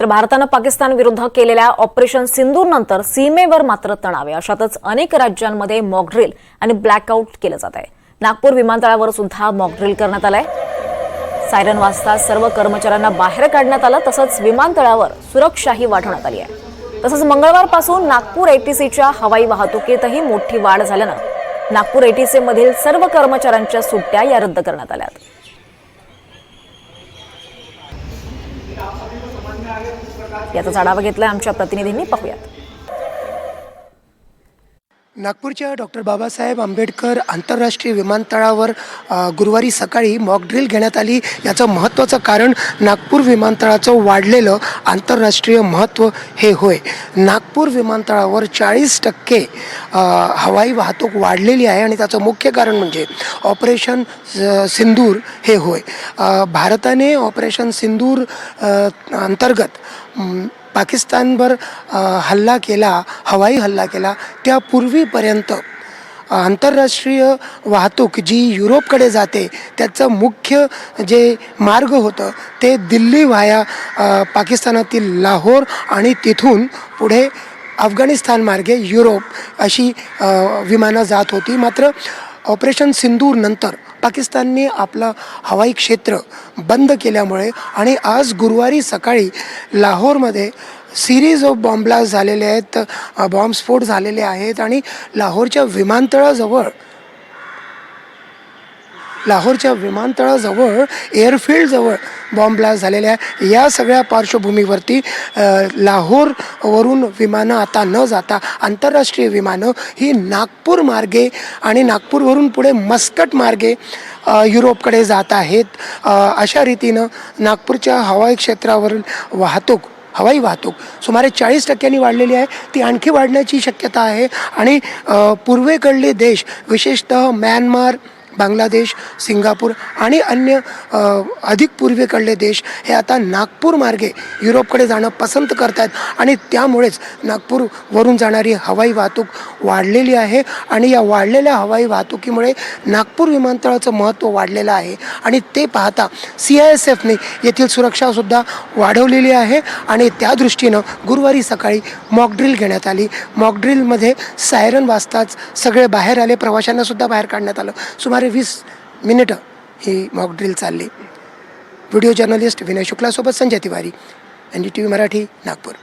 तर भारतानं पाकिस्तान विरुद्ध केलेल्या ऑपरेशन सिंदूर नंतर सीमेवर मात्र तणाव आहे। अशातच अनेक राज्यांमध्ये मॉक ड्रिल आणि ब्लॅकआउट केलं जात आहे। नागपूर विमानतळावर सुद्धा मॉक ड्रिल करण्यात आलंय। सायरन वाजता सर्व कर्मचाऱ्यांना बाहेर काढण्यात आलं, तसंच विमानतळावर सुरक्षाही वाढवण्यात आली आहे। तसंच मंगळवारपासून नागपूर एटीसीच्या हवाई वाहतुकीतही मोठी वाढ झाल्यानं नागपूर एटीसी मधील सर्व कर्मचाऱ्यांच्या सुट्ट्या या रद्द करण्यात आल्या। याचा आढावा घेतलाय आमच्या प्रतिनिधींनी, पाहूयात। नागपूरच्या डॉक्टर बाबासाहेब आंबेडकर आंतरराष्ट्रीय विमानतळावर गुरुवारी सकाळी मॉक ड्रिल घेण्यात आली। याचं महत्त्वाचं कारण नागपूर विमानतळाचं वाढलेलं आंतरराष्ट्रीय महत्त्व हे होय। नागपूर विमानतळावर 40% हवाई वाहतूक वाढलेली आहे आणि त्याचं मुख्य कारण म्हणजे ऑपरेशन सिंदूर हे होय। भारताने ऑपरेशन सिंदूर अंतर्गत पाकिस्तानवर हल्ला केला, हवाई हल्ला केला। त्यापूर्वीपर्यंत आंतरराष्ट्रीय वाहतूक जी युरोपकडे जाते त्याचं मुख्य जे मार्ग होतं ते दिल्ली व्हाया पाकिस्तानातील लाहोर आणि तिथून पुढे अफगाणिस्तान मार्गे युरोप अशी विमानं जात होती। मात्र ऑपरेशन सिंदूर नंतर पाकिस्तानने आपलं हवाई क्षेत्र बंद केल्यामुळे आणि आज गुरुवारी सकाळी लाहोरमध्ये सिरीज ऑफ बॉम्ब ब्लास्ट झालेले आहेत, बॉम्बस्फोट झालेले आहेत आणि लाहोरच्या विमानतळाजवळ एअरफील्डजवळ बॉम्ब ब्लास्ट झालेले आहे। या सगळ्या पार्श्वभूमीवरती लाहोरवरून विमानं आता न जाता आंतरराष्ट्रीय विमानं ही नागपूर मार्गे आणि नागपूरवरून पुढे मस्कट मार्गे युरोपकडे जात आहेत। अशा रीतीनं नागपूरच्या हवाई क्षेत्रावरील हवाई वाहतूक सुमारे 40% वाढलेली आहे। ती आणखी वाढण्याची शक्यता आहे आणि पूर्वेकडले देश विशेषतः म्यानमार, बांगलादेश, सिंगापूर आणि अन्य अधिक पूर्वेकडले देश हे आता नागपूर मार्गे युरोपकडे जाणं पसंत करत आहेत आणि त्यामुळेच नागपूरवरून जाणारी हवाई वाहतूक वाढलेली आहे आणि या वाढलेल्या हवाई वाहतुकीमुळे नागपूर विमानतळाचं महत्त्व वाढलेलं आहे आणि ते पाहता CISFने येथील सुरक्षासुद्धा वाढवलेली आहे आणि त्या दृष्टीनं गुरुवारी सकाळी मॉक ड्रिल घेण्यात आली। मॉक ड्रिलमध्ये सायरन वाजताच सगळे बाहेर आले, प्रवाशांनासुद्धा बाहेर काढण्यात आलं। सुमारे 20 मिनिटं ही मॉक ड्रिल चालली। व्हिडिओ जर्नलिस्ट विनय शुक्लासोबत संजय तिवारी, NDTV मराठी, नागपूर।